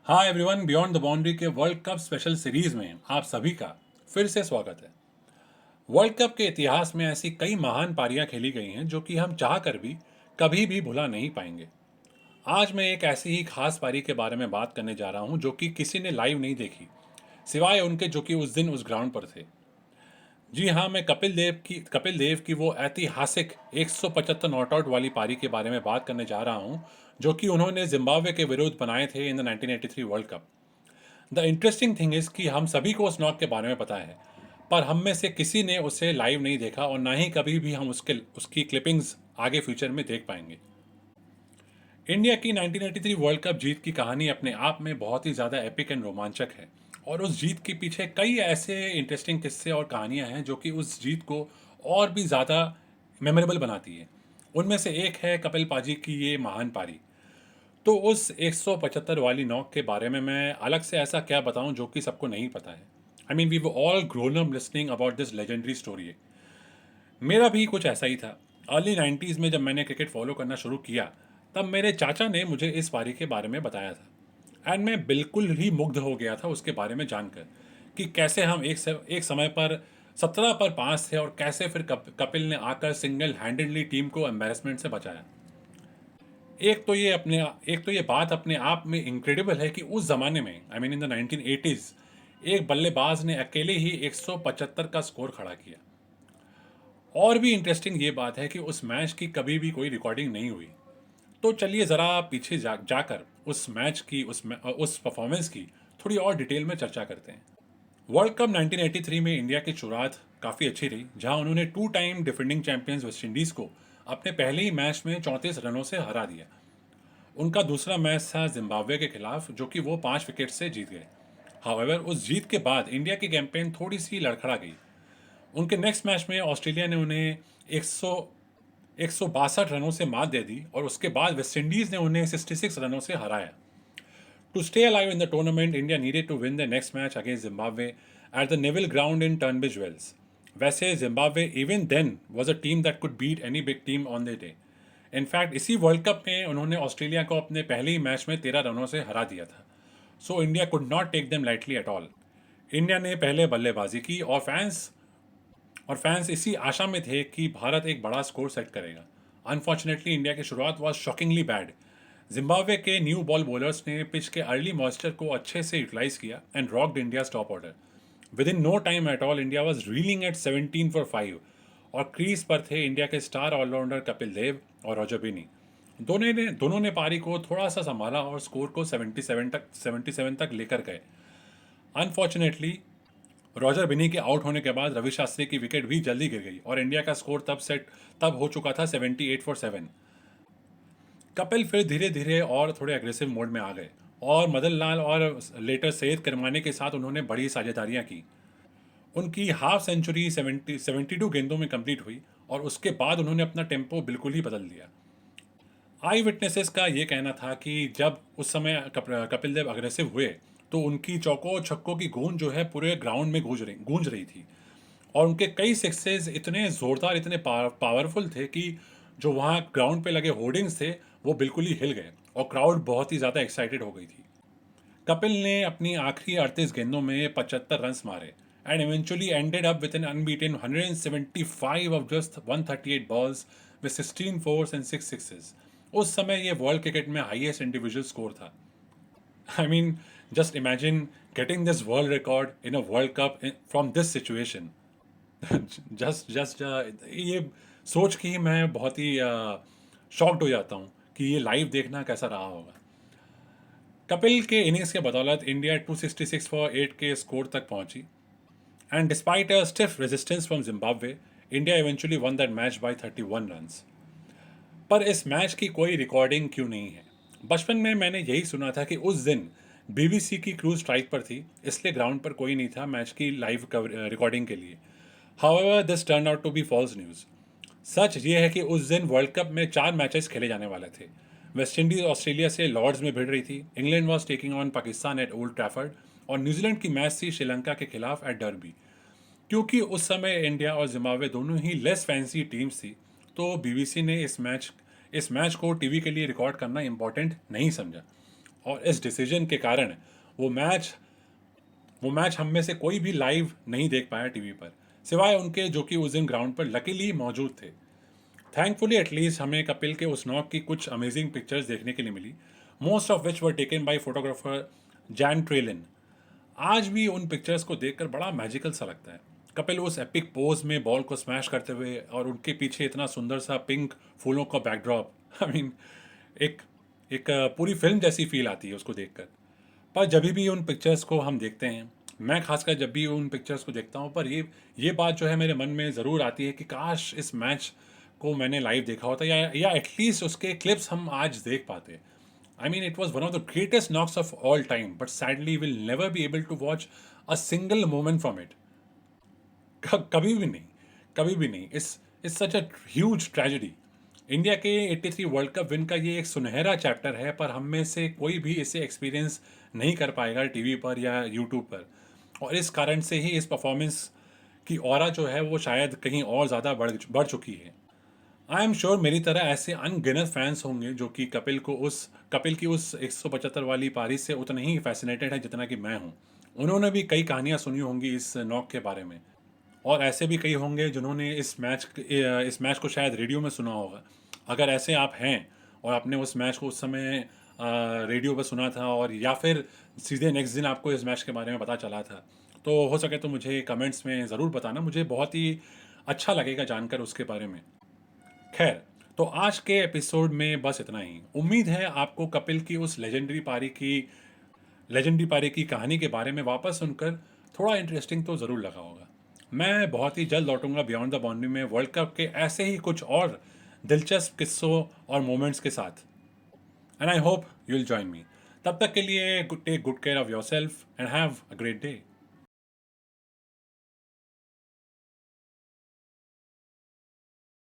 Hi everyone, beyond the boundary के world cup special series में आप सभी का फिर से स्वागत है। वर्ल्ड कप के इतिहास में ऐसी कई महान पारियां खेली गई हैं जो कि हम चाह कर भी कभी भी भुला नहीं पाएंगे। आज मैं एक ऐसी ही खास पारी के बारे में बात करने जा रहा हूं जो कि किसी ने लाइव नहीं देखी, सिवाय उनके जो कि उस दिन उस ग्राउंड पर थे। जी हाँ, मैं कपिल देव की वो ऐतिहासिक 175 नॉट आउट वाली पारी के बारे में बात करने जा रहा हूं जो कि उन्होंने जिम्बाब्वे के विरुद्ध बनाए थे in the 1983 world cup. The interesting thing is कि हम सभी को उस नॉक के बारे में पता है, पर हम में से किसी ने उसे लाइव नहीं देखा और ना ही कभी भी हम उसकी क्लिपिंग्स आगे फ्यूचर में देख पाएंगे। इंडिया की 1983 वर्ल्ड कप जीत की कहानी अपने आप में बहुत ही ज़्यादा एपिक एंड रोमांचक है, और उस जीत के पीछे कई ऐसे इंटरेस्टिंग किस्से और कहानियां हैं जो कि उस जीत को और भी ज़्यादा मेमोरेबल बनाती है। उनमें से एक है कपिल पाजी की ये महान पारी। तो उस 175 वाली नॉक के बारे में मैं अलग से ऐसा क्या बताऊं जो कि सबको नहीं पता है। I mean we were all grown up listening about this legendary story. मेरा भी कुछ ऐसा ही था। अर्ली 90s में जब मैंने क्रिकेट फॉलो करना शुरू किया, तब मेरे चाचा ने मुझे इस पारी के बारे में बताया था, एंड मैं बिल्कुल ही मुग्ध हो गया था उसके बारे में जानकर कि कैसे हम एक समय पर 17 पर 5 थे और कैसे फिर कपिल ने आकर सिंगल हैंडेडली टीम को एम्बेरसमेंट से बचाया। एक तो ये बात अपने आप में इनक्रेडिबल है कि उस ज़माने में, I mean in the 1980s, एक बल्लेबाज ने अकेले ही 175 का स्कोर खड़ा किया। और भी इंटरेस्टिंग ये बात है कि उस मैच की कभी भी कोई रिकॉर्डिंग नहीं हुई। तो चलिए ज़रा पीछे जाकर उस मैच की उस परफॉर्मेंस की थोड़ी और डिटेल में चर्चा करते हैं। वर्ल्ड कप 1983 में इंडिया की शुरुआत काफ़ी अच्छी रही, जहां उन्होंने 2 time defending champions West Indies को अपने पहले ही मैच में 34 रनों से हरा दिया। उनका दूसरा मैच था जिम्बाब्वे के खिलाफ, जो कि वो 5 विकेट से जीत गए। हाउएवर उस जीत के बाद इंडिया की कैंपेन थोड़ी सी लड़खड़ा गई। उनके नेक्स्ट मैच में ऑस्ट्रेलिया ने उन्हें 100 162 रनों से मात दे दी और उसके बाद वेस्टइंडीज ने उन्हें 66 रनों से हराया। To stay alive in the tournament, India needed to win the next match against Zimbabwe at the Nevill Ground in Tunbridge Wells. वैसे Zimbabwe even then was a team that could beat any big team on the day. In fact इसी world cup में उन्होंने Australia को अपने पहले ही match में 13 रनों से हरा दिया था। So India could not take them lightly at all. India ने पहले बल्लेबाजी की और फैंस इसी आशा में थे कि भारत एक बड़ा स्कोर सेट करेगा। अनफॉर्चुनेटली इंडिया की शुरुआत वॉज शॉकिंगली बैड। जिम्बाब्वे के न्यू बॉल बॉलर्स ने पिच के अर्ली मॉइस्चर को अच्छे से यूटिलाइज किया and rocked India top order. Within no time at all India was reeling at 17 for 5, और क्रीज पर थे इंडिया के स्टार ऑलराउंडर कपिल देव और रॉजर बिनी। दोनों ने पारी को थोड़ा सा संभाला और स्कोर को 77 तक लेकर गए। अनफॉर्चुनेटली रॉजर बिनी के आउट होने के बाद रवि शास्त्री की विकेट भी जल्दी गिर गई और इंडिया का स्कोर तब हो चुका था 78 for 7। कपिल फिर धीरे धीरे और थोड़े अग्रेसिव मोड में आ गए और मदन लाल और लेटर सैयद करमाने के साथ उन्होंने बड़ी साझेदारियां की। उनकी हाफ सेंचुरी 72 गेंदों में कंप्लीट हुई और उसके बाद उन्होंने अपना टेम्पो बिल्कुल ही बदल दिया। आई विटनेसेस का ये कहना था कि जब उस समय कपिल देव अग्रेसिव हुए, तो उनकी चौकों छक्कों की गूंज जो है पूरे ग्राउंड में गूंज रही थी, और उनके कई सिक्सेस इतने ज़ोरदार, इतने पावरफुल थे कि जो वहाँ ग्राउंड पे लगे होर्डिंग्स थे वो बिल्कुल ही हिल गए और क्राउड बहुत ही ज़्यादा एक्साइटेड हो गई थी। कपिल ने अपनी आखिरी 38 गेंदों में 75 रन्स मारे and eventually ended up with an unbeaten 175 off just 138 balls with 16 fours and 6 sixes. उस समय ये वर्ल्ड क्रिकेट में हाईएस्ट इंडिविजुअल स्कोर था। I mean, just imagine getting this world record in a world cup from this situation. Just ये सोच के ही मैं बहुत ही शॉक्ड हो जाता हूँ कि ये लाइव देखना कैसा रहा होगा। कपिल के इनिंग्स के बदौलत इंडिया 266 for 8 के स्कोर तक पहुंची, and despite a stiff resistance from Zimbabwe, India eventually one that match by 31 runs. पर इस मैच की कोई रिकॉर्डिंग क्यों नहीं है? बचपन में मैंने यही सुना था कि उस दिन बीबीसी की क्रूज स्ट्राइक पर थी, इसलिए ग्राउंड पर कोई नहीं था मैच की लाइव रिकॉर्डिंग के लिए। However this turn out to be false news. सच ये है कि उस दिन वर्ल्ड कप में 4 मैचेस खेले जाने वाले थे। वेस्ट इंडीज ऑस्ट्रेलिया से लॉर्ड्स में भिड़ रही थी, England was taking on Pakistan eight old Trafford, और न्यूजीलैंड की मैच थी श्रीलंका के खिलाफ एट डर्बी। क्योंकि उस समय इंडिया और जिम्बाब्वे दोनों ही लेस फैंसी टीम्स थी, तो बीबीसी ने इस मैच को टीवी के लिए रिकॉर्ड करना इम्पोर्टेंट नहीं समझा। और इस डिसीजन के कारण वो मैच वो मैच हम में से कोई भी लाइव नहीं देख पाया टीवी पर, सिवाय उनके जो कि उस दिन ग्राउंड पर लकीली मौजूद थे। थैंकफुली एटलीस्ट हमें कपिल के उस नॉक की कुछ अमेजिंग पिक्चर्स देखने के लिए मिली, most of which were taken by photographer Jan Traylen. आज भी उन पिक्चर्स को देखकर बड़ा मैजिकल सा लगता है। कपिल उस एपिक पोज में बॉल को स्मैश करते हुए और उनके पीछे इतना सुंदर सा पिंक फूलों का बैकड्रॉप, आई मीन एक एक पूरी फिल्म जैसी फील आती है उसको देखकर। पर जब भी उन पिक्चर्स को हम देखते हैं, मैं खासकर जब भी उन पिक्चर्स को देखता हूँ, पर ये बात जो है मेरे मन में ज़रूर आती है कि काश इस मैच को मैंने लाइव देखा होता, या एटलीस्ट उसके क्लिप्स हम आज देख पाते। I mean, it was one of the greatest knocks of all time, but sadly, we'll never be able to watch a single moment from it. कभी भी नहीं, कभी भी नहीं। It's such a huge tragedy. India के 83 world cup win का ये एक सुनहरा चैप्टर है, पर हम में से कोई भी इसे एक्सपीरियंस नहीं कर पाएगा टीवी पर या यूट्यूब पर। और इस कारण से ही इस परफॉर्मेंस की ऑरा जो है वो शायद कहीं और ज़्यादा बढ़ चुकी है। आई एम श्योर मेरी तरह ऐसे अनगिनत फैंस होंगे जो कि कपिल की उस 175 वाली पारी से उतने ही फैसिनेटेड है जितना कि मैं हूँ। उन्होंने भी कई कहानियाँ सुनी होंगी इस नॉक के बारे में, और ऐसे भी कई होंगे जिन्होंने इस मैच को शायद रेडियो में सुना होगा। अगर ऐसे आप हैं और आपने उस मैच को उस समय रेडियो पर सुना था, और या फिर सीधे नेक्स्ट दिन आपको इस मैच के बारे में पता चला था, तो हो सके तो मुझे कमेंट्स में ज़रूर बताना। मुझे बहुत ही अच्छा लगेगा जानकर उसके बारे में। खैर, तो आज के एपिसोड में बस इतना ही। उम्मीद है आपको कपिल की उस लेजेंडरी पारी की कहानी के बारे में वापस सुनकर थोड़ा इंटरेस्टिंग तो ज़रूर लगा होगा। मैं बहुत ही जल्द लौटूंगा बियॉन्ड द बाउंड्री में वर्ल्ड कप के ऐसे ही कुछ और दिलचस्प किस्सों और मोमेंट्स के साथ, and I hope you will join me. तब तक के लिए take good care of yourself and have a great day.